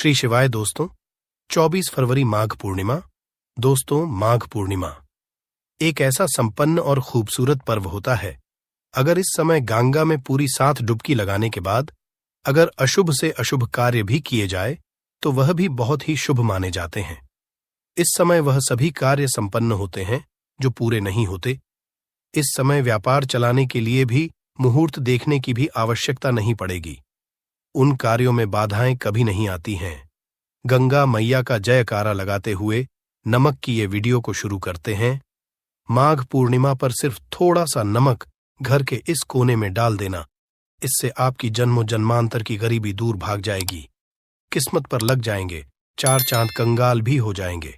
श्री शिवाय दोस्तों। 24 फरवरी माघ पूर्णिमा। दोस्तों, माघ पूर्णिमा एक ऐसा संपन्न और खूबसूरत पर्व होता है। अगर इस समय गंगा में पूरी 7 डुबकी लगाने के बाद अगर अशुभ से अशुभ कार्य भी किए जाए तो वह भी बहुत ही शुभ माने जाते हैं। इस समय वह सभी कार्य संपन्न होते हैं जो पूरे नहीं होते। इस समय व्यापार चलाने के लिए भी मुहूर्त देखने की भी आवश्यकता नहीं पड़ेगी। उन कार्यों में बाधाएं कभी नहीं आती हैं। गंगा मैया का जयकारा लगाते हुए नमक की ये वीडियो को शुरू करते हैं। माघ पूर्णिमा पर सिर्फ थोड़ा सा नमक घर के इस कोने में डाल देना, इससे आपकी जन्मों जन्मांतर की गरीबी दूर भाग जाएगी। किस्मत पर लग जाएंगे 4 चांद कंगाल भी हो जाएंगे।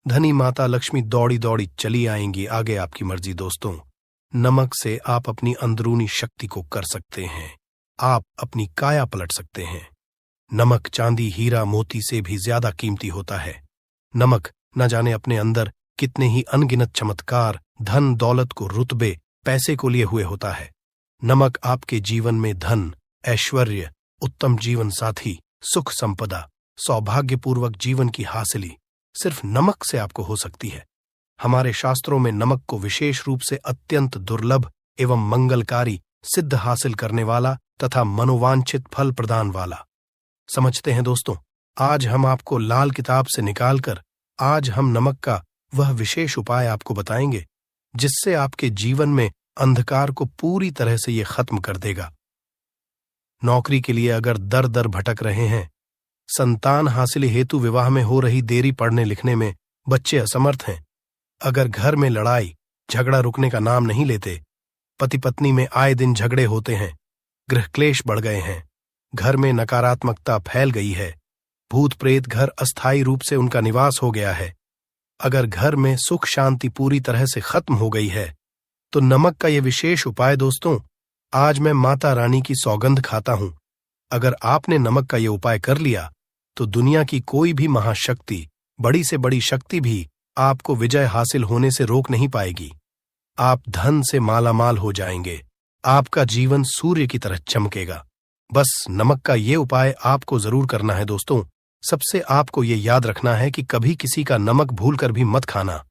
धनी माता लक्ष्मी दौड़ी दौड़ी चली आएंगी। आगे आपकी मर्जी दोस्तों। नमक से आप अपनी अंदरूनी शक्ति को कर सकते हैं। आप अपनी काया पलट सकते हैं। नमक चांदी हीरा मोती से भी ज्यादा कीमती होता है। नमक न जाने अपने अंदर कितने ही अनगिनत चमत्कार, धन दौलत को, रुतबे पैसे को लिए हुए होता है। नमक आपके जीवन में धन, ऐश्वर्य, उत्तम जीवन साथी, सुख संपदा, सौभाग्यपूर्वक जीवन की हासिली सिर्फ नमक से आपको हो सकती है। हमारे शास्त्रों में नमक को विशेष रूप से अत्यंत दुर्लभ एवं मंगलकारी, सिद्ध हासिल करने वाला तथा मनोवांछित फल प्रदान वाला समझते हैं दोस्तों। आज हम आपको लाल किताब से निकालकर आज हम नमक का वह विशेष उपाय आपको बताएंगे जिससे आपके जीवन में अंधकार को पूरी तरह से ये खत्म कर देगा। नौकरी के लिए अगर दर दर भटक रहे हैं, संतान हासिल हेतु विवाह में हो रही देरी, पढ़ने लिखने में बच्चे असमर्थ हैं, अगर घर में लड़ाई झगड़ा रुकने का नाम नहीं लेते, पति पत्नी में आए दिन झगड़े होते हैं, गृह क्लेश बढ़ गए हैं, घर में नकारात्मकता फैल गई है, भूत प्रेत घर अस्थायी रूप से उनका निवास हो गया है, अगर घर में सुख शांति पूरी तरह से खत्म हो गई है, तो नमक का यह विशेष उपाय दोस्तों, आज मैं माता रानी की सौगंध खाता हूं। अगर आपने नमक का यह उपाय कर लिया तो दुनिया की कोई भी महाशक्ति, बड़ी से बड़ी शक्ति भी आपको विजय हासिल होने से रोक नहीं पाएगी। आप धन से मालामाल हो जाएंगे। आपका जीवन सूर्य की तरह चमकेगा। बस नमक का ये उपाय आपको जरूर करना है दोस्तों। सबसे आपको ये याद रखना है कि कभी किसी का नमक भूलकर भी मत खाना।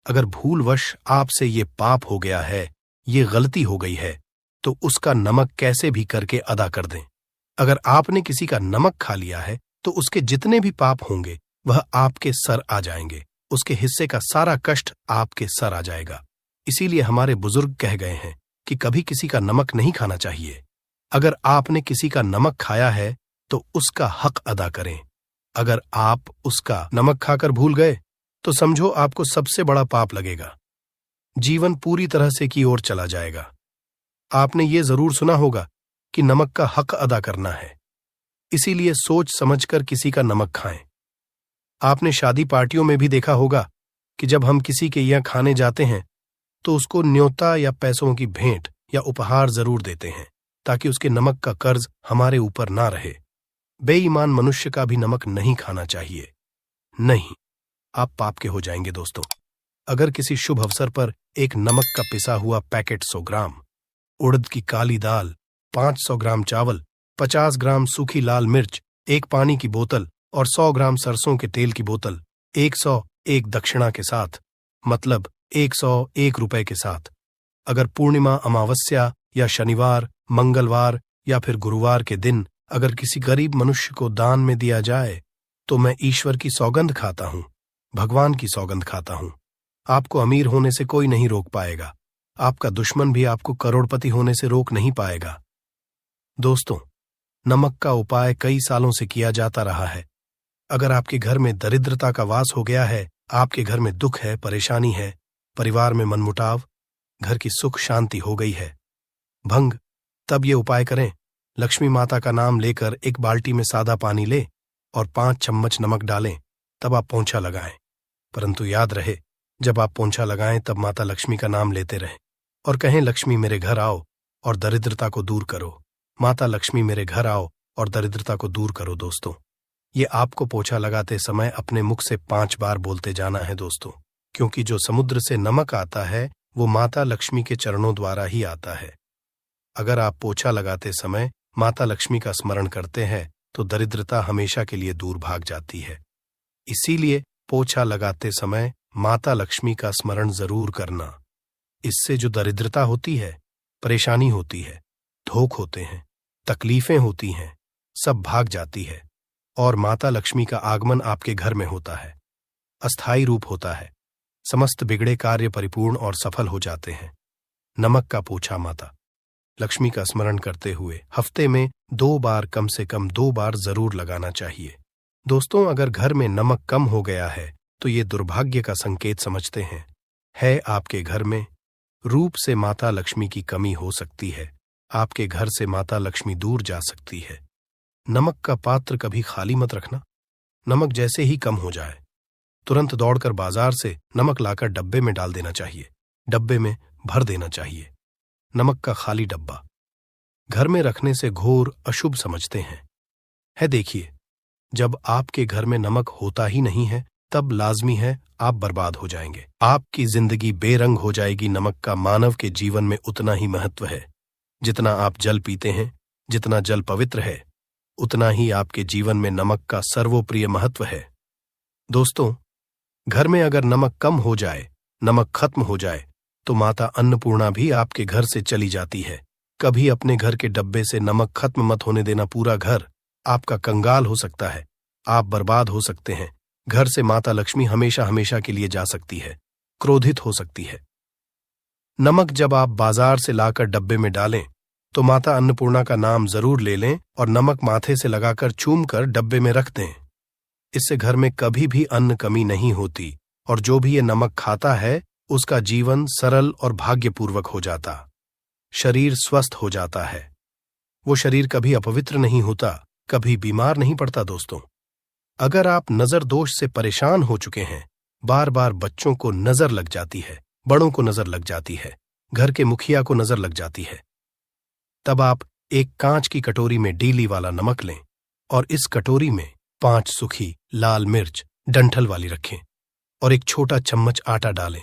अगर भूलवश आपसे ये पाप हो गया है, ये गलती हो गई है, तो उसका नमक कैसे भी करके अदा कर दें। अगर आपने किसी का नमक खा लिया है तो उसके जितने भी पाप होंगे वह आपके सर आ जाएंगे। उसके हिस्से का सारा कष्ट आपके सर आ जाएगा। इसीलिए हमारे बुजुर्ग कह गए हैं कि कभी किसी का नमक नहीं खाना चाहिए। अगर आपने किसी का नमक खाया है तो उसका हक अदा करें। अगर आप उसका नमक खाकर भूल गए तो समझो आपको सबसे बड़ा पाप लगेगा। जीवन पूरी तरह से की ओर चला जाएगा। आपने ये जरूर सुना होगा कि नमक का हक अदा करना है, इसीलिए सोच समझकर किसी का नमक खाएं। आपने शादी पार्टियों में भी देखा होगा कि जब हम किसी के यहाँ खाने जाते हैं तो उसको न्योता या पैसों की भेंट या उपहार जरूर देते हैं ताकि उसके नमक का कर्ज हमारे ऊपर ना रहे। बेईमान मनुष्य का भी नमक नहीं खाना चाहिए। नहीं, आप पाप के हो जाएंगे दोस्तों। अगर किसी शुभ अवसर पर एक नमक का पिसा हुआ पैकेट 100 ग्राम, उड़द की काली दाल, 500 ग्राम चावल, 50 ग्राम सूखी लाल मिर्च, एक पानी की बोतल और 100 ग्राम सरसों के तेल की बोतल 101 दक्षिणा के साथ, मतलब 101 रुपए के साथ, अगर पूर्णिमा, अमावस्या या शनिवार, मंगलवार या फिर गुरुवार के दिन अगर किसी गरीब मनुष्य को दान में दिया जाए तो मैं ईश्वर की सौगंध खाता हूं, भगवान की सौगंध खाता हूं। आपको अमीर होने से कोई नहीं रोक पाएगा। आपका दुश्मन भी आपको करोड़पति होने से रोक नहीं पाएगा। दोस्तों, नमक का उपाय कई सालों से किया जाता रहा है। अगर आपके घर में दरिद्रता का वास हो गया है, आपके घर में दुख है, परेशानी है, परिवार में मनमुटाव, घर की सुख शांति हो गई है, भंग, तब ये उपाय करें। लक्ष्मी माता का नाम लेकर एक बाल्टी में सादा पानी ले और 5 चम्मच नमक डालें, तब आप पोंछा लगाएं। परंतु याद रहे, जब आप पोंछा लगाएं तब माता लक्ष्मी का नाम लेते रहें और कहें, लक्ष्मी मेरे घर आओ और दरिद्रता को दूर करो। माता लक्ष्मी मेरे घर आओ और दरिद्रता को दूर करो। दोस्तों, ये आपको पोछा लगाते समय अपने मुख से 5 बार बोलते जाना है दोस्तों, क्योंकि जो समुद्र से नमक आता है वो माता लक्ष्मी के चरणों द्वारा ही आता है। अगर आप पोछा लगाते समय माता लक्ष्मी का स्मरण करते हैं तो दरिद्रता हमेशा के लिए दूर भाग जाती है। इसीलिए पोछा लगाते समय माता लक्ष्मी का स्मरण जरूर करना। इससे जो दरिद्रता होती है, परेशानी होती है, धोख होते हैं, तकलीफें होती हैं, सब भाग जाती है और माता लक्ष्मी का आगमन आपके घर में होता है। अस्थायी रूप होता है। समस्त बिगड़े कार्य परिपूर्ण और सफल हो जाते हैं। नमक का पोछा माता लक्ष्मी का स्मरण करते हुए हफ्ते में 2 बार, कम से कम 2 बार जरूर लगाना चाहिए। दोस्तों, अगर घर में नमक कम हो गया है तो ये दुर्भाग्य का संकेत समझते हैं। है आपके घर में रूप से माता लक्ष्मी की कमी हो सकती है। आपके घर से माता लक्ष्मी दूर जा सकती है। नमक का पात्र कभी खाली मत रखना। नमक जैसे ही कम हो जाए तुरंत दौड़कर बाजार से नमक लाकर डब्बे में डाल देना चाहिए। डब्बे में भर देना चाहिए। नमक का खाली डब्बा घर में रखने से घोर अशुभ समझते हैं। देखिए, जब आपके घर में नमक होता ही नहीं है तब लाजमी है आप बर्बाद हो जाएंगे। आपकी जिंदगी बेरंग हो जाएगी। नमक का मानव के जीवन में उतना ही महत्व है। जितना आप जल पीते हैं, जितना जल पवित्र है, उतना ही आपके जीवन में नमक का सर्वोप्रिय महत्व है। दोस्तों, घर में अगर नमक कम हो जाए, नमक खत्म हो जाए, तो माता अन्नपूर्णा भी आपके घर से चली जाती है। कभी अपने घर के डब्बे से नमक खत्म मत होने देना। पूरा घर आपका कंगाल हो सकता है। आप बर्बाद हो सकते हैं। घर से माता लक्ष्मी हमेशा हमेशा के लिए जा सकती है, क्रोधित हो सकती है। नमक जब आप बाजार से लाकर डब्बे में डालें तो माता अन्नपूर्णा का नाम जरूर ले लें और नमक माथे से लगाकर चूम कर डब्बे में रख दें। इससे घर में कभी भी अन्न कमी नहीं होती और जो भी ये नमक खाता है उसका जीवन सरल और भाग्यपूर्वक हो जाता। शरीर स्वस्थ हो जाता है। वो शरीर कभी अपवित्र नहीं होता, कभी बीमार नहीं पड़ता। दोस्तों, अगर आप नजर दोष से परेशान हो चुके हैं, बार बार बच्चों को नजर लग जाती है, बड़ों को नजर लग जाती है, घर के मुखिया को नजर लग जाती है, तब आप एक कांच की कटोरी में डीली वाला नमक लें और इस कटोरी में 5 सूखी लाल मिर्च डंठल वाली रखें और एक छोटा चम्मच आटा डालें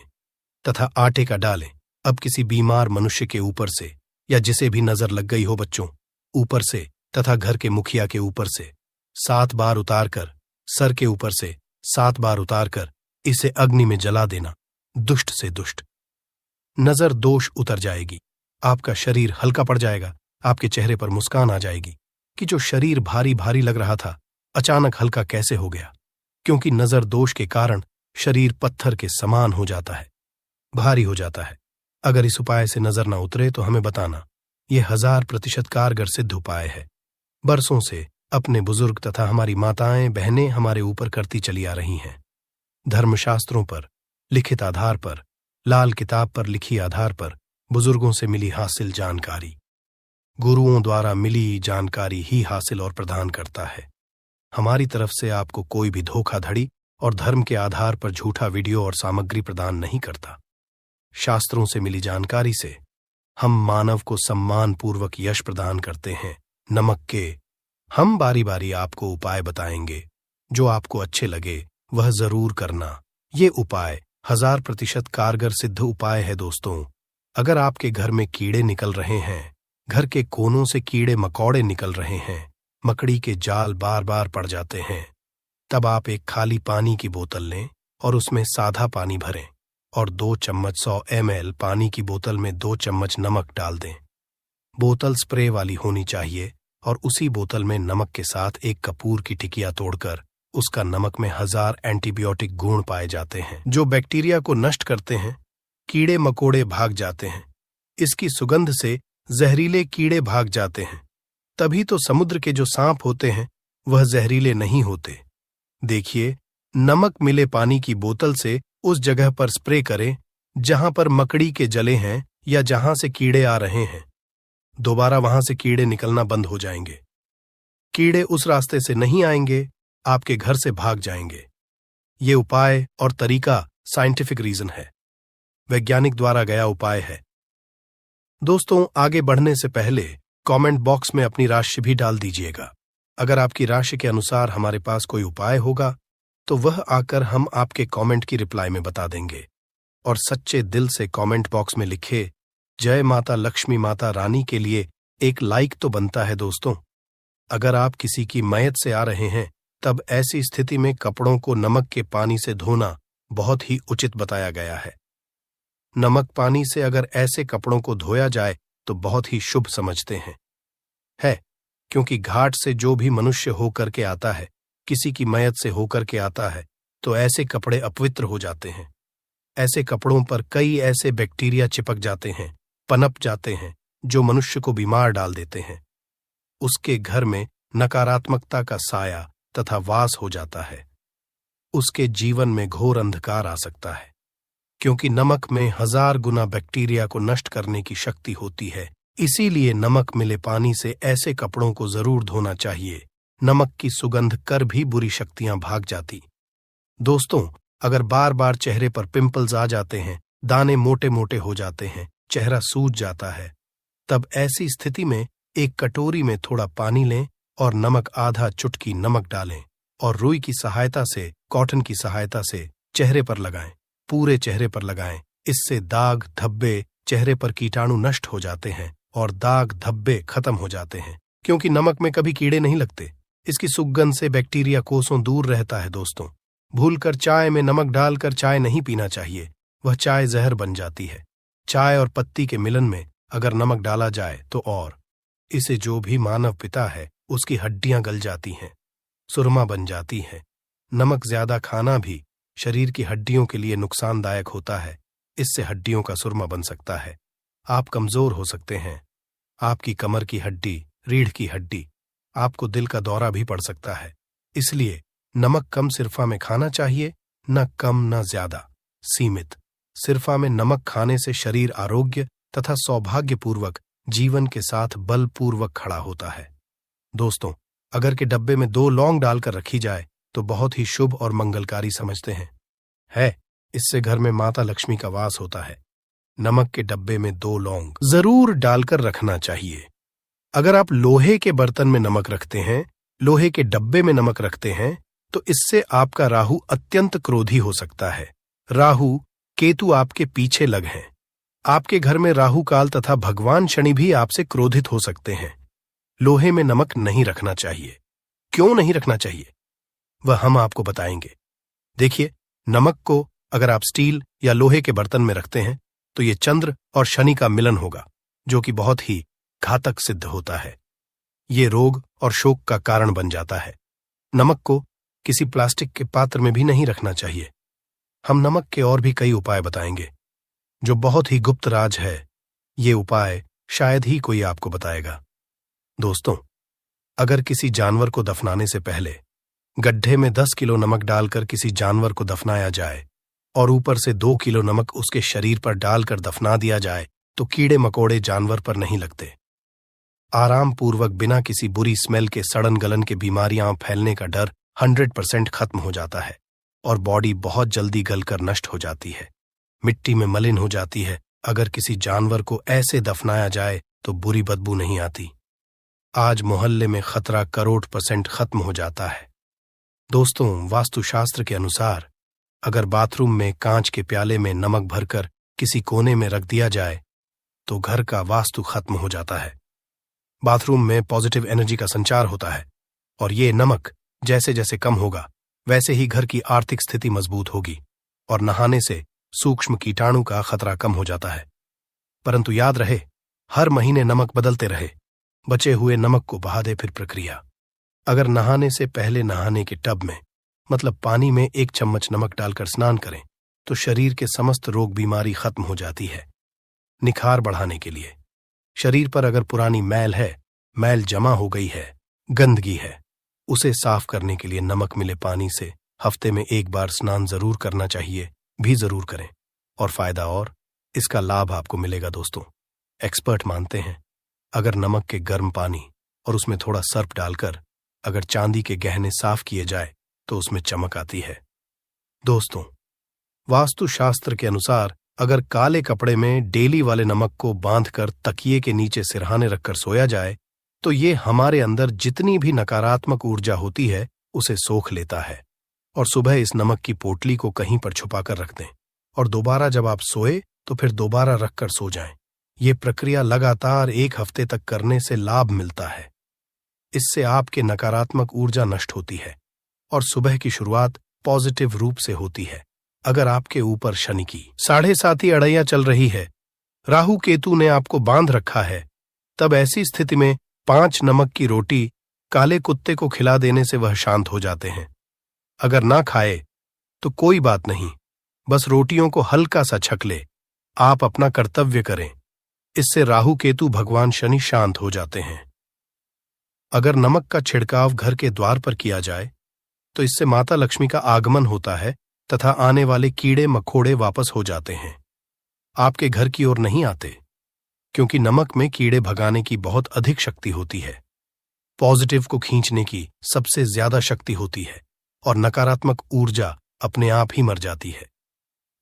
तथा आटे का डालें। अब किसी बीमार मनुष्य के ऊपर से या जिसे भी नजर लग गई हो बच्चों, ऊपर से तथा घर के मुखिया के ऊपर से 7 बार उतारकर, सर के ऊपर से 7 बार उतारकर इसे अग्नि में जला देना। दुष्ट से दुष्ट नजर दोष उतर जाएगी। आपका शरीर हल्का पड़ जाएगा। आपके चेहरे पर मुस्कान आ जाएगी कि जो शरीर भारी भारी लग रहा था अचानक हल्का कैसे हो गया, क्योंकि नजर दोष के कारण शरीर पत्थर के समान हो जाता है, भारी हो जाता है। अगर इस उपाय से नजर ना उतरे तो हमें बताना। यह 1000% कारगर सिद्ध उपाय है। बरसों से अपने बुजुर्ग तथा हमारी माताएं बहनें हमारे ऊपर करती चली आ रही हैं। धर्मशास्त्रों पर लिखित आधार पर, लाल किताब पर लिखी आधार पर बुजुर्गों से मिली हासिल जानकारी, गुरुओं द्वारा मिली जानकारी ही हासिल और प्रदान करता है। हमारी तरफ से आपको कोई भी धोखाधड़ी और धर्म के आधार पर झूठा वीडियो और सामग्री प्रदान नहीं करता। शास्त्रों से मिली जानकारी से हम मानव को सम्मान पूर्वक यश प्रदान करते हैं। नमक के हम बारी बारी आपको उपाय बताएंगे। जो आपको अच्छे लगे वह जरूर करना। ये उपाय 1000% कारगर सिद्ध उपाय है। दोस्तों, अगर आपके घर में कीड़े निकल रहे हैं, घर के कोनों से कीड़े मकौड़े निकल रहे हैं, मकड़ी के जाल बार बार पड़ जाते हैं, तब आप एक खाली पानी की बोतल लें और उसमें सादा पानी भरें और 2 चम्मच 100 ml पानी की बोतल में 2 चम्मच नमक डाल दें। बोतल स्प्रे वाली होनी चाहिए और उसी बोतल में नमक के साथ एक कपूर की टिकिया तोड़कर उसका नमक में 1000 एंटीबायोटिक गुण पाए जाते हैं जो बैक्टीरिया को नष्ट करते हैं। कीड़े मकोड़े भाग जाते हैं। इसकी सुगंध से जहरीले कीड़े भाग जाते हैं। तभी तो समुद्र के जो सांप होते हैं वह जहरीले नहीं होते। देखिए, नमक मिले पानी की बोतल से उस जगह पर स्प्रे करें जहां पर मकड़ी के जले हैं या जहां से कीड़े आ रहे हैं। दोबारा वहां से कीड़े निकलना बंद हो जाएंगे। कीड़े उस रास्ते से नहीं आएंगे, आपके घर से भाग जाएंगे। ये उपाय और तरीका साइंटिफिक रीजन है, वैज्ञानिक द्वारा गया उपाय है। दोस्तों, आगे बढ़ने से पहले कमेंट बॉक्स में अपनी राशि भी डाल दीजिएगा। अगर आपकी राशि के अनुसार हमारे पास कोई उपाय होगा तो वह आकर हम आपके कमेंट की रिप्लाई में बता देंगे। और सच्चे दिल से कमेंट बॉक्स में लिखे जय माता लक्ष्मी माता रानी के लिए एक लाइक तो बनता है दोस्तों। अगर आप किसी की मयत से आ रहे हैं तब ऐसी स्थिति में कपड़ों को नमक के पानी से धोना बहुत ही उचित बताया गया है। नमक पानी से अगर ऐसे कपड़ों को धोया जाए तो बहुत ही शुभ समझते हैं। क्योंकि घाट से जो भी मनुष्य होकर के आता है, किसी की मयत से होकर के आता है, तो ऐसे कपड़े अपवित्र हो जाते हैं। ऐसे कपड़ों पर कई ऐसे बैक्टीरिया चिपक जाते हैं, पनप जाते हैं, जो मनुष्य को बीमार डाल देते हैं। उसके घर में नकारात्मकता का साया तथा वास हो जाता है। उसके जीवन में घोर अंधकार आ सकता है, क्योंकि नमक में 1000 गुना बैक्टीरिया को नष्ट करने की शक्ति होती है। इसीलिए नमक मिले पानी से ऐसे कपड़ों को जरूर धोना चाहिए। नमक की सुगंध कर भी बुरी शक्तियां भाग जाती। दोस्तों, अगर बार बार चेहरे पर पिंपल्स आ जाते हैं, दाने मोटे मोटे हो जाते हैं, चेहरा सूज जाता है, तब ऐसी स्थिति में एक कटोरी में थोड़ा पानी लें और नमक आधा चुटकी नमक डालें और रुई की सहायता से, कॉटन की सहायता से चेहरे पर लगाएं, पूरे चेहरे पर लगाएं। इससे दाग धब्बे, चेहरे पर कीटाणु नष्ट हो जाते हैं और दाग धब्बे खत्म हो जाते हैं, क्योंकि नमक में कभी कीड़े नहीं लगते। इसकी सुगंध से बैक्टीरिया कोसों दूर रहता है। दोस्तों, भूलकर चाय में नमक डालकर चाय नहीं पीना चाहिए, वह चाय जहर बन जाती है। चाय और पत्ती के मिलन में अगर नमक डाला जाए तो और इसे जो भी मानव पिता है उसकी हड्डियां गल जाती हैं, सुरमा बन जाती हैं। नमक ज्यादा खाना भी शरीर की हड्डियों के लिए नुकसानदायक होता है। इससे हड्डियों का सुरमा बन सकता है, आप कमजोर हो सकते हैं। आपकी कमर की हड्डी, रीढ़ की हड्डी, आपको दिल का दौरा भी पड़ सकता है। इसलिए नमक कम सिरफा में खाना चाहिए, न कम न ज्यादा, सीमित। सिरफा में नमक खाने से शरीर आरोग्य तथा सौभाग्यपूर्वक जीवन के साथ बलपूर्वक खड़ा होता है। दोस्तों, अगर के डब्बे में 2 लौंग डालकर रखी जाए तो बहुत ही शुभ और मंगलकारी समझते हैं। इससे घर में माता लक्ष्मी का वास होता है। नमक के डब्बे में 2 लौंग जरूर डालकर रखना चाहिए। अगर आप लोहे के बर्तन में नमक रखते हैं, लोहे के डब्बे में नमक रखते हैं, तो इससे आपका राहु अत्यंत क्रोधी हो सकता है। राहु केतु आपके पीछे लग हैं। आपके घर में राहु काल तथा भगवान शनि भी आपसे क्रोधित हो सकते हैं। लोहे में नमक नहीं रखना चाहिए। क्यों नहीं रखना चाहिए, वह हम आपको बताएंगे। देखिए, नमक को अगर आप स्टील या लोहे के बर्तन में रखते हैं तो ये चंद्र और शनि का मिलन होगा, जो कि बहुत ही घातक सिद्ध होता है। ये रोग और शोक का कारण बन जाता है। नमक को किसी प्लास्टिक के पात्र में भी नहीं रखना चाहिए। हम नमक के और भी कई उपाय बताएंगे, जो बहुत ही गुप्त राज है। ये उपाय शायद ही कोई आपको बताएगा। दोस्तों, अगर किसी जानवर को दफनाने से पहले गड्ढे में 10 किलो नमक डालकर किसी जानवर को दफनाया जाए और ऊपर से 2 किलो नमक उसके शरीर पर डालकर दफना दिया जाए तो कीड़े मकोड़े जानवर पर नहीं लगते। आराम पूर्वक बिना किसी बुरी स्मेल के सड़न गलन के बीमारियां फैलने का डर 100% खत्म हो जाता है और बॉडी बहुत जल्दी गलकर नष्ट हो जाती है, मिट्टी में मलिन हो जाती है। अगर किसी जानवर को ऐसे दफनाया जाए तो बुरी बदबू नहीं आती। आज मोहल्ले में खतरा 100% खत्म हो जाता है। दोस्तों, वास्तुशास्त्र के अनुसार अगर बाथरूम में कांच के प्याले में नमक भरकर किसी कोने में रख दिया जाए तो घर का वास्तु खत्म हो जाता है। बाथरूम में पॉजिटिव एनर्जी का संचार होता है और ये नमक जैसे जैसे कम होगा वैसे ही घर की आर्थिक स्थिति मजबूत होगी और नहाने से सूक्ष्म कीटाणु का खतरा कम हो जाता है। परंतु याद रहे, हर महीने नमक बदलते रहे। बचे हुए नमक को बहा दे। फिर प्रक्रिया, अगर नहाने से पहले नहाने के टब में मतलब पानी में 1 चम्मच नमक डालकर स्नान करें तो शरीर के समस्त रोग बीमारी खत्म हो जाती है। निखार बढ़ाने के लिए शरीर पर अगर पुरानी मैल है, मैल जमा हो गई है, गंदगी है, उसे साफ करने के लिए नमक मिले पानी से हफ्ते में 1 बार स्नान जरूर करना चाहिए, भी जरूर करें। और फायदा और इसका लाभ आपको मिलेगा। दोस्तों, एक्सपर्ट मानते हैं अगर नमक के गर्म पानी और उसमें थोड़ा सर्फ डालकर अगर चांदी के गहने साफ किए जाए तो उसमें चमक आती है। दोस्तों, वास्तुशास्त्र के अनुसार अगर काले कपड़े में डेली वाले नमक को बांधकर तकिए के नीचे सिरहाने रखकर सोया जाए तो ये हमारे अंदर जितनी भी नकारात्मक ऊर्जा होती है उसे सोख लेता है और सुबह इस नमक की पोटली को कहीं पर छुपाकर रख दें और दोबारा जब आप सोए तो फिर दोबारा रखकर सो जाएं। ये प्रक्रिया लगातार 1 हफ्ते तक करने से लाभ मिलता है। इससे आपके नकारात्मक ऊर्जा नष्ट होती है और सुबह की शुरुआत पॉजिटिव रूप से होती है। अगर आपके ऊपर शनि की 7.5 अड़ैया चल रही है, राहु केतु ने आपको बांध रखा है, तब ऐसी स्थिति में 5 नमक की रोटी काले कुत्ते को खिला देने से वह शांत हो जाते हैं। अगर ना खाए तो कोई बात नहीं, बस रोटियों को हल्का सा छक ले। आप अपना कर्तव्य करें, इससे राहु केतु भगवान शनि शांत हो जाते हैं। अगर नमक का छिड़काव घर के द्वार पर किया जाए तो इससे माता लक्ष्मी का आगमन होता है तथा आने वाले कीड़े मकोड़े वापस हो जाते हैं, आपके घर की ओर नहीं आते, क्योंकि नमक में कीड़े भगाने की बहुत अधिक शक्ति होती है। पॉजिटिव को खींचने की सबसे ज्यादा शक्ति होती है और नकारात्मक ऊर्जा अपने आप ही मर जाती है।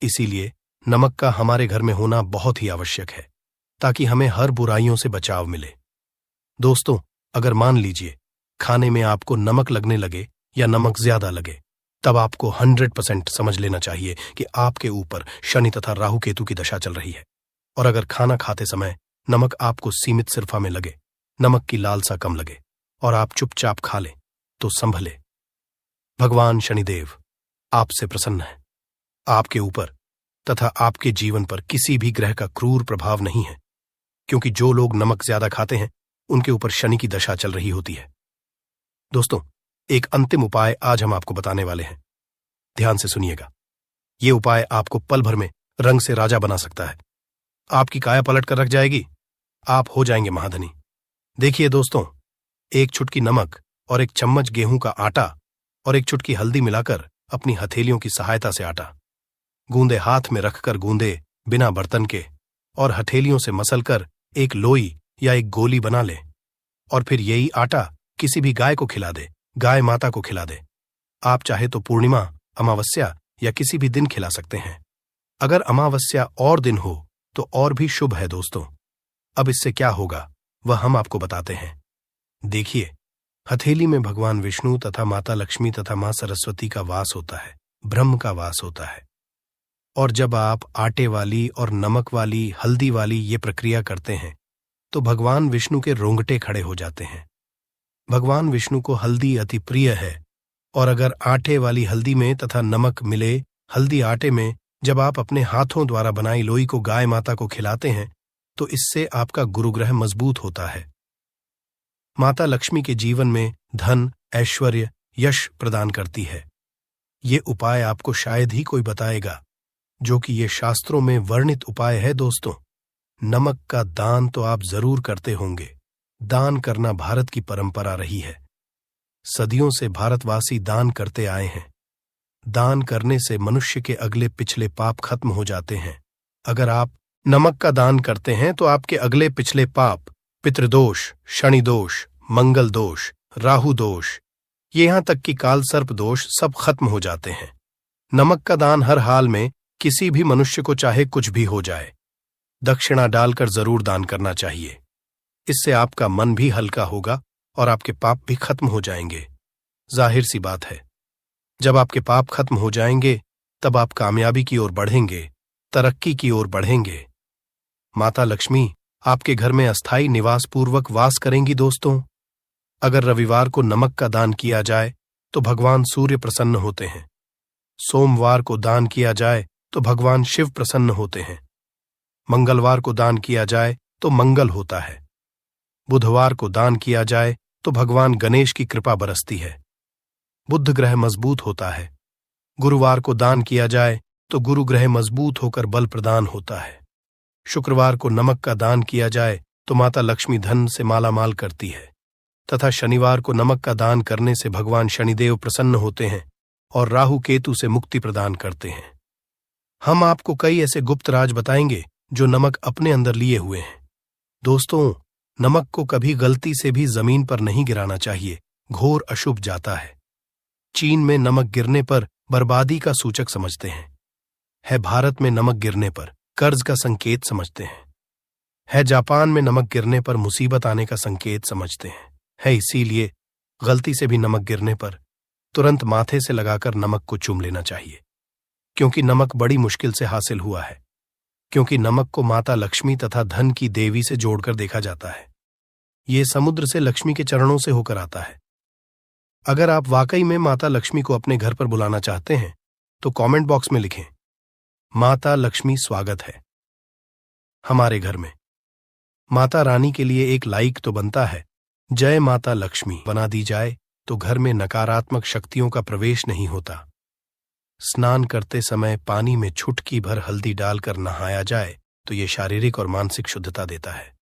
इसीलिए नमक का हमारे घर में होना बहुत ही आवश्यक है, ताकि हमें हर बुराइयों से बचाव मिले। दोस्तों, अगर मान लीजिए खाने में आपको नमक लगने लगे या नमक ज्यादा लगे, तब आपको 100% समझ लेना चाहिए कि आपके ऊपर शनि तथा राहु केतु की दशा चल रही है। और अगर खाना खाते समय नमक आपको सीमित सिरफा में लगे, नमक की लालसा कम लगे और आप चुपचाप खा लें, तो संभले। भगवान शनिदेव आपसे प्रसन्न है। आपके ऊपर तथा आपके जीवन पर किसी भी ग्रह का क्रूर प्रभाव नहीं है, क्योंकि जो लोग नमक ज्यादा खाते हैं उनके ऊपर शनि की दशा चल रही होती है। दोस्तों, एक अंतिम उपाय आज हम आपको बताने वाले हैं। ध्यान से सुनिएगा। ये उपाय आपको पल भर में रंग से राजा बना सकता है। आपकी काया पलट कर रख जाएगी, आप हो जाएंगे महाधनी। देखिए दोस्तों, 1 चुटकी नमक और 1 चम्मच गेहूं का आटा और 1 चुटकी हल्दी मिलाकर अपनी हथेलियों की सहायता से आटा गूंदे हाथ में रखकर गूंदे बिना बर्तन के और हथेलियों से मसलकर एक लोई या एक गोली बना ले और फिर यही आटा किसी भी गाय को खिला दे, गाय माता को खिला दे। आप चाहे तो पूर्णिमा, अमावस्या या किसी भी दिन खिला सकते हैं। अगर अमावस्या और दिन हो तो और भी शुभ है दोस्तों। अब इससे क्या होगा वह हम आपको बताते हैं। देखिए, हथेली में भगवान विष्णु तथा माता लक्ष्मी तथा मां सरस्वती का वास होता है, ब्रह्म का वास होता है। और जब आप आटे वाली और नमक वाली, हल्दी वाली ये प्रक्रिया करते हैं तो भगवान विष्णु के रोंगटे खड़े हो जाते हैं। भगवान विष्णु को हल्दी अति प्रिय है और अगर आटे वाली हल्दी में तथा नमक मिले हल्दी आटे में जब आप अपने हाथों द्वारा बनाई लोई को गाय माता को खिलाते हैं तो इससे आपका गुरुग्रह मजबूत होता है। माता लक्ष्मी के जीवन में धन, ऐश्वर्य, यश प्रदान करती है। ये उपाय आपको शायद ही कोई बताएगा, जो कि ये शास्त्रों में वर्णित उपाय है। दोस्तों, नमक का दान तो आप जरूर करते होंगे। दान करना भारत की परंपरा रही है। सदियों से भारतवासी दान करते आए हैं। दान करने से मनुष्य के अगले पिछले पाप खत्म हो जाते हैं। अगर आप नमक का दान करते हैं तो आपके अगले पिछले पाप, पितृदोष, शनि दोष, मंगल दोष, राहु दोष, ये यहां तक कि काल सर्प दोष सब खत्म हो जाते हैं। नमक का दान हर हाल में किसी भी मनुष्य को चाहे कुछ भी हो जाए, दक्षिणा डालकर जरूर दान करना चाहिए। इससे आपका मन भी हल्का होगा और आपके पाप भी खत्म हो जाएंगे। जाहिर सी बात है, जब आपके पाप खत्म हो जाएंगे तब आप कामयाबी की ओर बढ़ेंगे, तरक्की की ओर बढ़ेंगे। माता लक्ष्मी आपके घर में अस्थायी निवास पूर्वक वास करेंगी। दोस्तों, अगर रविवार को नमक का दान किया जाए तो भगवान सूर्य प्रसन्न होते हैं। सोमवार को दान किया जाए तो भगवान शिव प्रसन्न होते हैं। मंगलवार को दान किया जाए तो मंगल होता है। बुधवार को दान किया जाए तो भगवान गणेश की कृपा बरसती है। बुध ग्रह मजबूत होता है। गुरुवार को दान किया जाए तो गुरु ग्रह मजबूत होकर बल प्रदान होता है। शुक्रवार को नमक का दान किया जाए तो माता लक्ष्मी धन से मालामाल करती है तथा शनिवार को नमक का दान करने से भगवान शनिदेव प्रसन्न होते हैं और राहु केतु से मुक्ति प्रदान करते हैं। हम आपको कई ऐसे गुप्त राज बताएंगे जो नमक अपने अंदर लिए हुए हैं। दोस्तों, नमक को कभी गलती से भी जमीन पर नहीं गिराना चाहिए, घोर अशुभ जाता है। चीन में नमक गिरने पर बर्बादी का सूचक समझते हैं। है भारत में नमक गिरने पर कर्ज का संकेत समझते हैं। है जापान में नमक गिरने पर मुसीबत आने का संकेत समझते हैं। है इसीलिए गलती से भी नमक गिरने पर तुरंत माथे से लगाकर नमक को चूम लेना चाहिए, क्योंकि नमक बड़ी मुश्किल से हासिल हुआ है। क्योंकि नमक को माता लक्ष्मी तथा धन की देवी से जोड़कर देखा जाता है। ये समुद्र से लक्ष्मी के चरणों से होकर आता है। अगर आप वाकई में माता लक्ष्मी को अपने घर पर बुलाना चाहते हैं तो कमेंट बॉक्स में लिखें, माता लक्ष्मी स्वागत है हमारे घर में। माता रानी के लिए एक लाइक तो बनता है। जय माता लक्ष्मी बना दी जाए तो घर में नकारात्मक शक्तियों का प्रवेश नहीं होता। स्नान करते समय पानी में चुटकी भर हल्दी डालकर नहाया जाए तो ये शारीरिक और मानसिक शुद्धता देता है।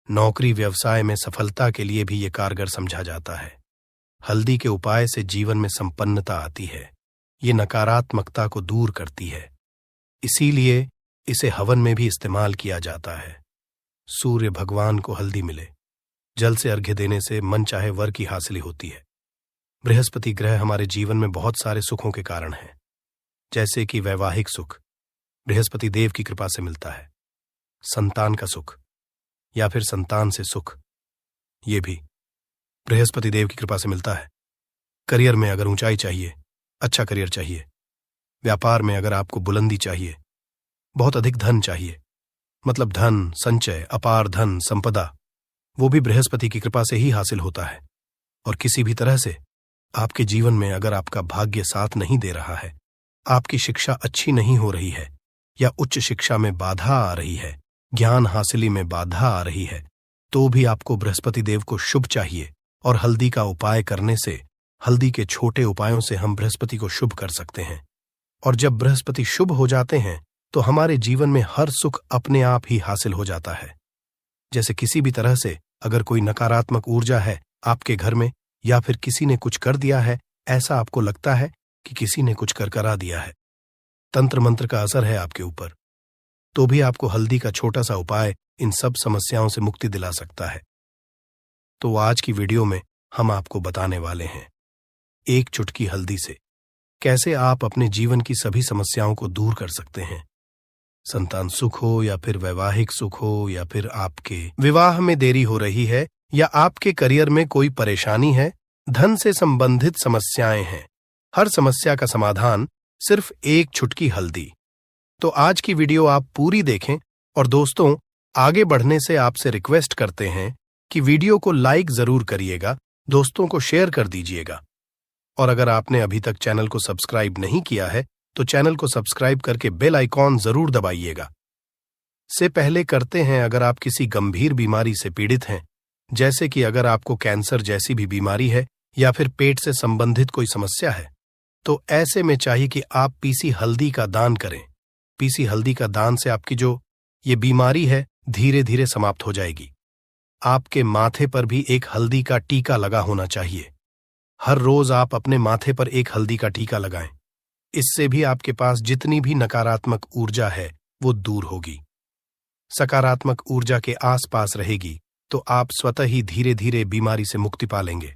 नौकरी व्यवसाय में सफलता के लिए भी ये कारगर समझा जाता है। हल्दी के उपाय से जीवन में संपन्नता आती है। ये नकारात्मकता को दूर करती है, इसीलिए इसे हवन में भी इस्तेमाल किया जाता है। सूर्य भगवान को हल्दी मिले, जल से अर्घ्य देने से मन चाहे वर की हासिली होती है। बृहस्पति ग्रह हमारे जीवन में बहुत सारे सुखों के कारण है, जैसे कि वैवाहिक सुख बृहस्पति देव की कृपा से मिलता है, संतान का सुख या फिर संतान से सुख ये भी बृहस्पति देव की कृपा से मिलता है। करियर में अगर ऊंचाई चाहिए, अच्छा करियर चाहिए, व्यापार में अगर आपको बुलंदी चाहिए, बहुत अधिक धन चाहिए, मतलब धन, संचय, अपार धन, संपदा, वो भी बृहस्पति की कृपा से ही हासिल होता है। और किसी भी तरह से आपके जीवन में अगर आपका भाग्य साथ नहीं दे रहा है, आपकी शिक्षा अच्छी नहीं हो रही है या उच्च शिक्षा में बाधा आ रही है, ज्ञान हासिली में बाधा आ रही है, तो भी आपको बृहस्पति देव को शुभ चाहिए। और हल्दी का उपाय करने से, हल्दी के छोटे उपायों से हम बृहस्पति को शुभ कर सकते हैं। और जब बृहस्पति शुभ हो जाते हैं तो हमारे जीवन में हर सुख अपने आप ही हासिल हो जाता है। जैसे किसी भी तरह से अगर कोई नकारात्मक ऊर्जा है आपके घर में या फिर किसी ने कुछ कर दिया है, ऐसा आपको लगता है कि किसी ने कुछ कर करा दिया है, तंत्र मंत्र का असर है आपके ऊपर, तो भी आपको हल्दी का छोटा सा उपाय इन सब समस्याओं से मुक्ति दिला सकता है। तो आज की वीडियो में हम आपको बताने वाले हैं एक चुटकी हल्दी से कैसे आप अपने जीवन की सभी समस्याओं को दूर कर सकते हैं। संतान सुख हो या फिर वैवाहिक सुख हो या फिर आपके विवाह में देरी हो रही है या आपके करियर में कोई परेशानी है, धन से संबंधित समस्याएं हैं, हर समस्या का समाधान सिर्फ एक चुटकी हल्दी। तो आज की वीडियो आप पूरी देखें। और दोस्तों, आगे बढ़ने से आपसे रिक्वेस्ट करते हैं कि वीडियो को लाइक जरूर करिएगा, दोस्तों को शेयर कर दीजिएगा। और अगर आपने अभी तक चैनल को सब्सक्राइब नहीं किया है तो चैनल को सब्सक्राइब करके बेल आइकॉन जरूर दबाइएगा। से पहले करते हैं, अगर आप किसी गंभीर बीमारी से पीड़ित हैं, जैसे कि अगर आपको कैंसर जैसी भी बीमारी है या फिर पेट से संबंधित कोई समस्या है, तो ऐसे में चाहिए कि आप पीसी हल्दी का दान करें। पीसी हल्दी का दान से आपकी जो ये बीमारी है धीरे धीरे समाप्त हो जाएगी। आपके माथे पर भी एक हल्दी का टीका लगा होना चाहिए। हर रोज आप अपने माथे पर एक हल्दी का टीका लगाएं। इससे भी आपके पास जितनी भी नकारात्मक ऊर्जा है वो दूर होगी, सकारात्मक ऊर्जा के आसपास रहेगी, तो आप स्वतः ही धीरे धीरे बीमारी से मुक्ति पा लेंगे।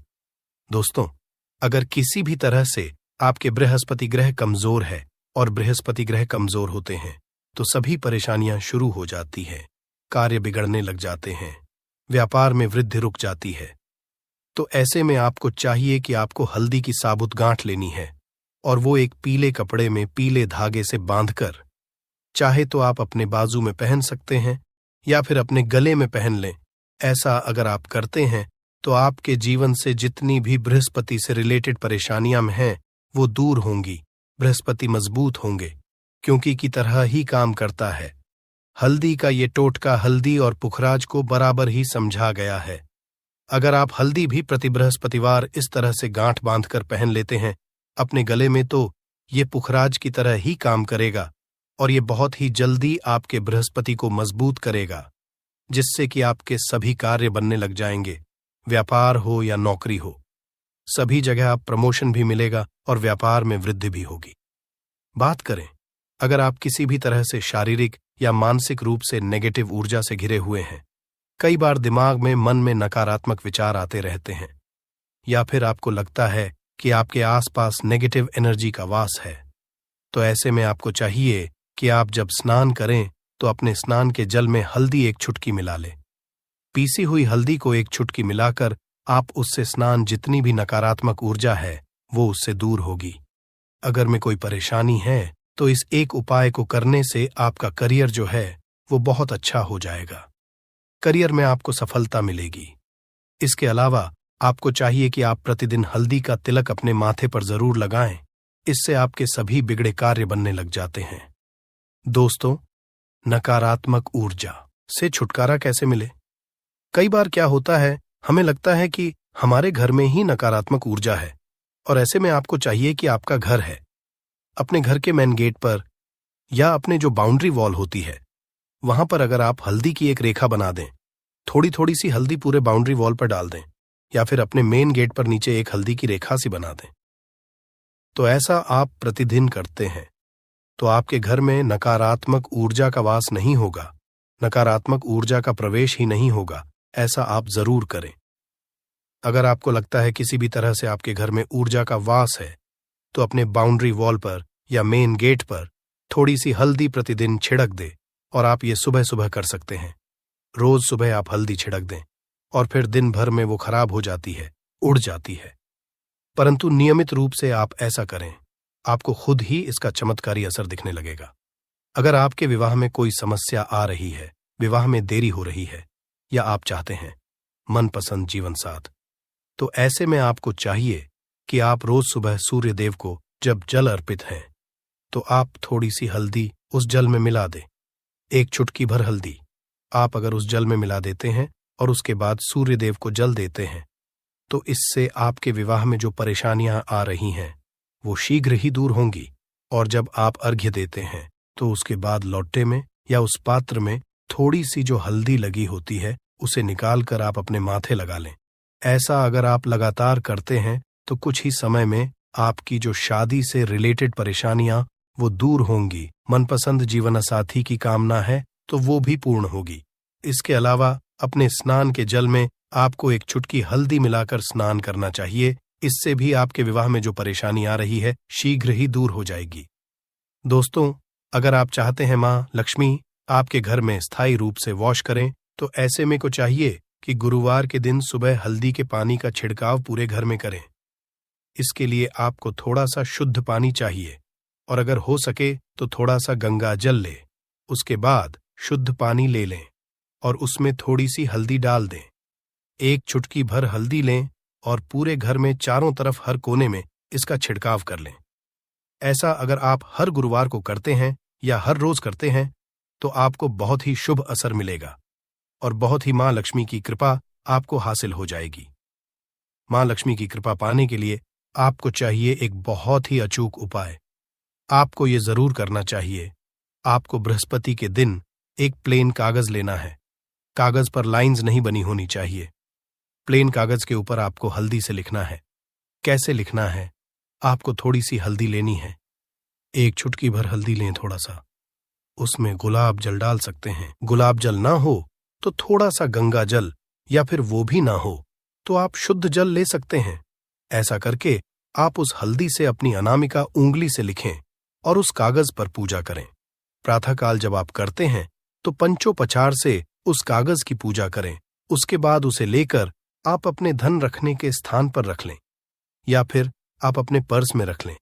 दोस्तों, अगर किसी भी तरह से आपके बृहस्पति ग्रह कमजोर है, और बृहस्पति ग्रह कमजोर होते हैं तो सभी परेशानियां शुरू हो जाती हैं, कार्य बिगड़ने लग जाते हैं, व्यापार में वृद्धि रुक जाती है। तो ऐसे में आपको चाहिए कि आपको हल्दी की साबुत गांठ लेनी है और वो एक पीले कपड़े में पीले धागे से बांधकर, चाहे तो आप अपने बाजू में पहन सकते हैं या फिर अपने गले में पहन लें। ऐसा अगर आप करते हैं तो आपके जीवन से जितनी भी बृहस्पति से रिलेटेड परेशानियां हैं वो दूर होंगी, बृहस्पति मजबूत होंगे, क्योंकि की तरह ही काम करता है। हल्दी का ये टोटका हल्दी और पुखराज को बराबर ही समझा गया है। अगर आप हल्दी भी प्रति बृहस्पतिवार इस तरह से गांठ बांधकर पहन लेते हैं अपने गले में, तो ये पुखराज की तरह ही काम करेगा और ये बहुत ही जल्दी आपके बृहस्पति को मजबूत करेगा, जिससे कि आपके सभी कार्य बनने लग जाएंगे। व्यापार हो या नौकरी हो, सभी जगह आप प्रमोशन भी मिलेगा और व्यापार में वृद्धि भी होगी। बात करें, अगर आप किसी भी तरह से शारीरिक या मानसिक रूप से नेगेटिव ऊर्जा से घिरे हुए हैं, कई बार दिमाग में, मन में नकारात्मक विचार आते रहते हैं, या फिर आपको लगता है कि आपके आसपास नेगेटिव एनर्जी का वास है, तो ऐसे में आपको चाहिए कि आप जब स्नान करें तो अपने स्नान के जल में हल्दी एक चुटकी मिला लें। पीसी हुई हल्दी को एक चुटकी मिलाकर आप उससे स्नान, जितनी भी नकारात्मक ऊर्जा है वो उससे दूर होगी। अगर में कोई परेशानी है तो इस एक उपाय को करने से आपका करियर जो है वो बहुत अच्छा हो जाएगा। करियर में आपको सफलता मिलेगी, इसके अलावा आपको चाहिए कि आप प्रतिदिन हल्दी का तिलक अपने माथे पर जरूर लगाएं। इससे आपके सभी बिगड़े कार्य बनने लग जाते हैं। दोस्तों, नकारात्मक ऊर्जा से छुटकारा कैसे मिले? कई बार क्या होता है, हमें लगता है कि हमारे घर में ही नकारात्मक ऊर्जा है, और ऐसे में आपको चाहिए कि आपका घर है, अपने घर के मेन गेट पर या अपने जो बाउंड्री वॉल होती है वहां पर अगर आप हल्दी की एक रेखा बना दें, थोड़ी थोड़ी सी हल्दी पूरे बाउंड्री वॉल पर डाल दें, या फिर अपने मेन गेट पर नीचे एक हल्दी की रेखा सी बना दें, तो ऐसा आप प्रतिदिन करते हैं तो आपके घर में नकारात्मक ऊर्जा का वास नहीं होगा, नकारात्मक ऊर्जा का प्रवेश ही नहीं होगा। ऐसा आप जरूर करें। अगर आपको लगता है किसी भी तरह से आपके घर में ऊर्जा का वास है, तो अपने बाउंड्री वॉल पर या मेन गेट पर थोड़ी सी हल्दी प्रतिदिन छिड़क दे, और आप ये सुबह सुबह कर सकते हैं। रोज सुबह आप हल्दी छिड़क दें और फिर दिन भर में वो खराब हो जाती है, उड़ जाती है। परंतु नियमित रूप से आप ऐसा करें, आपको खुद ही इसका चमत्कारी असर दिखने लगेगा। अगर आपके विवाह में कोई समस्या आ रही है, विवाह में देरी हो रही है, या आप चाहते हैं मनपसंद जीवन साथ, तो ऐसे में आपको चाहिए कि आप रोज सुबह सूर्य देव को जब जल अर्पित हैं, तो आप थोड़ी सी हल्दी उस जल में मिला दें। एक चुटकी भर हल्दी आप अगर उस जल में मिला देते हैं और उसके बाद सूर्य देव को जल देते हैं, तो इससे आपके विवाह में जो परेशानियां आ रही हैं वो शीघ्र ही दूर होंगी। और जब आप अर्घ्य देते हैं तो उसके बाद लोटे में या उस पात्र में थोड़ी सी जो हल्दी लगी होती है उसे निकाल कर आप अपने माथे लगा लें। ऐसा अगर आप लगातार करते हैं तो कुछ ही समय में आपकी जो शादी से रिलेटेड परेशानियां वो दूर होंगी। मनपसंद जीवन साथी की कामना है तो वो भी पूर्ण होगी। इसके अलावा अपने स्नान के जल में आपको एक चुटकी हल्दी मिलाकर स्नान करना चाहिए। इससे भी आपके विवाह में जो परेशानी आ रही है शीघ्र ही दूर हो जाएगी। दोस्तों, अगर आप चाहते हैं मां लक्ष्मी आपके घर में स्थायी रूप से वास करें, तो ऐसे में को चाहिए कि गुरुवार के दिन सुबह हल्दी के पानी का छिड़काव पूरे घर में करें। इसके लिए आपको थोड़ा सा शुद्ध पानी चाहिए, और अगर हो सके तो थोड़ा सा गंगा जल ले। उसके बाद शुद्ध पानी ले लें और उसमें थोड़ी सी हल्दी डाल दें। एक चुटकी भर हल्दी लें और पूरे घर में चारों तरफ हर कोने में इसका छिड़काव कर लें। ऐसा अगर आप हर गुरुवार को करते हैं या हर रोज करते हैं तो आपको बहुत ही शुभ असर मिलेगा और बहुत ही मां लक्ष्मी की कृपा आपको हासिल हो जाएगी। मां लक्ष्मी की कृपा पाने के लिए आपको चाहिए एक बहुत ही अचूक उपाय। आपको ये जरूर करना चाहिए। आपको बृहस्पति के दिन एक प्लेन कागज लेना है। कागज पर लाइंस नहीं बनी होनी चाहिए। प्लेन कागज के ऊपर आपको हल्दी से लिखना है। कैसे लिखना है? आपको थोड़ी सी हल्दी लेनी है, एक चुटकी भर हल्दी लें थोड़ा सा, उसमें गुलाब जल डाल सकते हैं। गुलाब जल ना हो तो थोड़ा सा गंगा जल, या फिर वो भी ना हो तो आप शुद्ध जल ले सकते हैं। ऐसा करके आप उस हल्दी से अपनी अनामिका उंगली से लिखें और उस कागज पर पूजा करें। प्रातःकाल जब आप करते हैं तो पंचोपचार से उस कागज की पूजा करें। उसके बाद उसे लेकर आप अपने धन रखने के स्थान पर रख लें या फिर आप अपने पर्स में रख लें।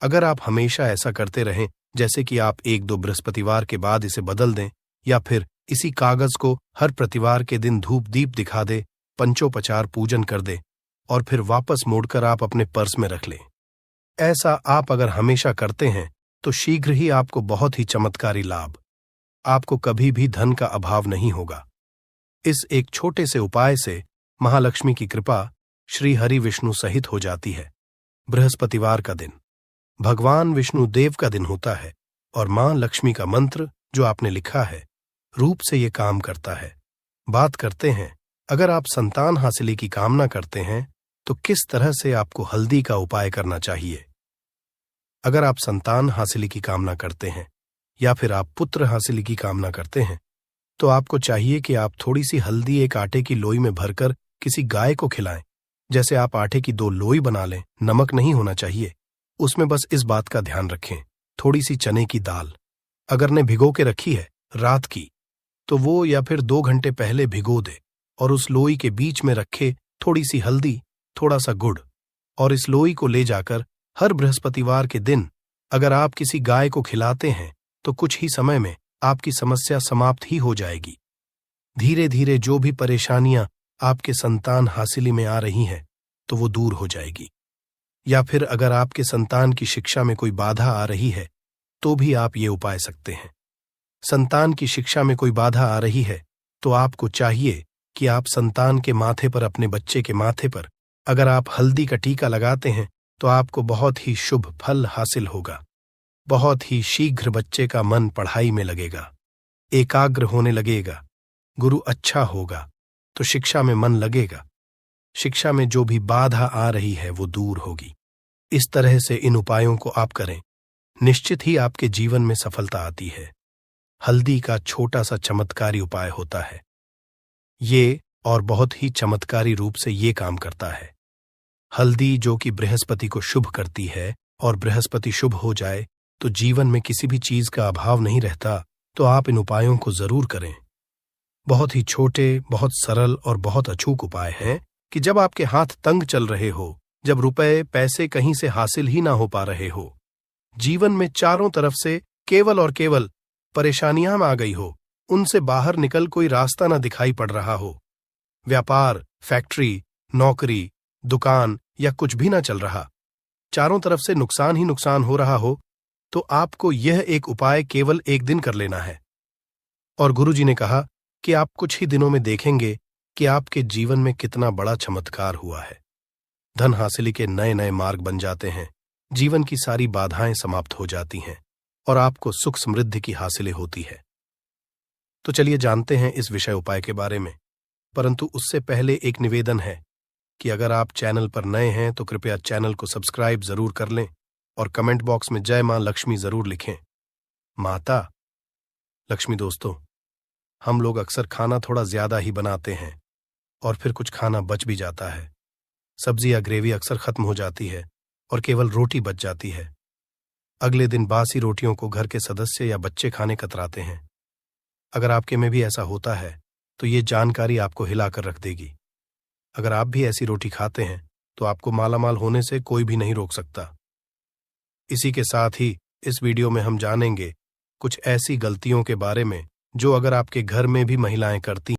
अगर आप हमेशा ऐसा करते रहें, जैसे कि आप 1-2 बृहस्पतिवार के बाद इसे बदल दें या फिर इसी कागज को हर प्रतिवार के दिन धूप दीप दिखा दे, पंचोपचार पूजन कर दे और फिर वापस मोड़कर आप अपने पर्स में रख लें। ऐसा आप अगर हमेशा करते हैं तो शीघ्र ही आपको बहुत ही चमत्कारी लाभ, आपको कभी भी धन का अभाव नहीं होगा। इस एक छोटे से उपाय से महालक्ष्मी की कृपा श्री हरि विष्णु सहित हो जाती है। बृहस्पतिवार का दिन भगवान विष्णु देव का दिन होता है और मां लक्ष्मी का मंत्र जो आपने लिखा है रूप से ये काम करता है। बात करते हैं, अगर आप संतान हासिली की कामना करते हैं तो किस तरह से आपको हल्दी का उपाय करना चाहिए। अगर आप संतान हासिली की कामना करते हैं या फिर आप पुत्र हासिली की कामना करते हैं तो आपको चाहिए कि आप थोड़ी सी हल्दी एक आटे की लोई में भरकर किसी गाय को खिलाएं। जैसे आप आटे की 2 लोई बना लें, नमक नहीं होना चाहिए। उसमें बस इस बात का ध्यान रखें, थोड़ी सी चने की दाल अगर ने भिगो के रखी है रात की, तो वो या फिर 2 घंटे पहले भिगो दे और उस लोई के बीच में रखे थोड़ी सी हल्दी, थोड़ा सा गुड़, और इस लोई को ले जाकर हर बृहस्पतिवार के दिन अगर आप किसी गाय को खिलाते हैं तो कुछ ही समय में आपकी समस्या समाप्त ही हो जाएगी। धीरे धीरे जो भी परेशानियां आपके संतान हासिली में आ रही हैं तो वो दूर हो जाएगी। या फिर अगर आपके संतान की शिक्षा में कोई बाधा आ रही है तो भी आप ये उपाय सकते हैं। संतान की शिक्षा में कोई बाधा आ रही है तो आपको चाहिए कि आप संतान के माथे पर, अपने बच्चे के माथे पर अगर आप हल्दी का टीका लगाते हैं तो आपको बहुत ही शुभ फल हासिल होगा। बहुत ही शीघ्र बच्चे का मन पढ़ाई में लगेगा, एकाग्र होने लगेगा, गुरु अच्छा होगा तो शिक्षा में मन लगेगा। शिक्षा में जो भी बाधा आ रही है वो दूर होगी। इस तरह से इन उपायों को आप करें, निश्चित ही आपके जीवन में सफलता आती है। हल्दी का छोटा सा चमत्कारी उपाय होता है ये, और बहुत ही चमत्कारी रूप से ये काम करता है। हल्दी जो कि बृहस्पति को शुभ करती है, और बृहस्पति शुभ हो जाए तो जीवन में किसी भी चीज का अभाव नहीं रहता। तो आप इन उपायों को जरूर करें। बहुत ही छोटे, बहुत सरल और बहुत अचूक उपाय हैं कि जब आपके हाथ तंग चल रहे हो, जब रुपए पैसे कहीं से हासिल ही ना हो पा रहे हो, जीवन में चारों तरफ से केवल और केवल परेशानियां आ गई हो, उनसे बाहर निकल कोई रास्ता ना दिखाई पड़ रहा हो, व्यापार, फैक्ट्री, नौकरी, दुकान या कुछ भी ना चल रहा, चारों तरफ से नुकसान ही नुकसान हो रहा हो, तो आपको यह एक उपाय केवल एक दिन कर लेना है। और गुरुजी ने कहा कि आप कुछ ही दिनों में देखेंगे कि आपके जीवन में कितना बड़ा चमत्कार हुआ है। धन हासिली के नए नए मार्ग बन जाते हैं, जीवन की सारी बाधाएं समाप्त हो जाती हैं और आपको सुख समृद्धि की हासिलें होती है। तो चलिए जानते हैं इस विषय उपाय के बारे में, परंतु उससे पहले एक निवेदन है कि अगर आप चैनल पर नए हैं तो कृपया चैनल को सब्सक्राइब जरूर कर लें और कमेंट बॉक्स में जय मां लक्ष्मी जरूर लिखें। माता लक्ष्मी दोस्तों, हम लोग अक्सर खाना थोड़ा ज्यादा ही बनाते हैं और फिर कुछ खाना बच भी जाता है। सब्जी या ग्रेवी अक्सर खत्म हो जाती है और केवल रोटी बच जाती है। अगले दिन बासी रोटियों को घर के सदस्य या बच्चे खाने कतराते हैं। अगर आपके में भी ऐसा होता है तो ये जानकारी आपको हिलाकर रख देगी। अगर आप भी ऐसी रोटी खाते हैं तो आपको मालामाल होने से कोई भी नहीं रोक सकता। इसी के साथ ही इस वीडियो में हम जानेंगे कुछ ऐसी गलतियों के बारे में जो अगर आपके घर में भी महिलाएं करती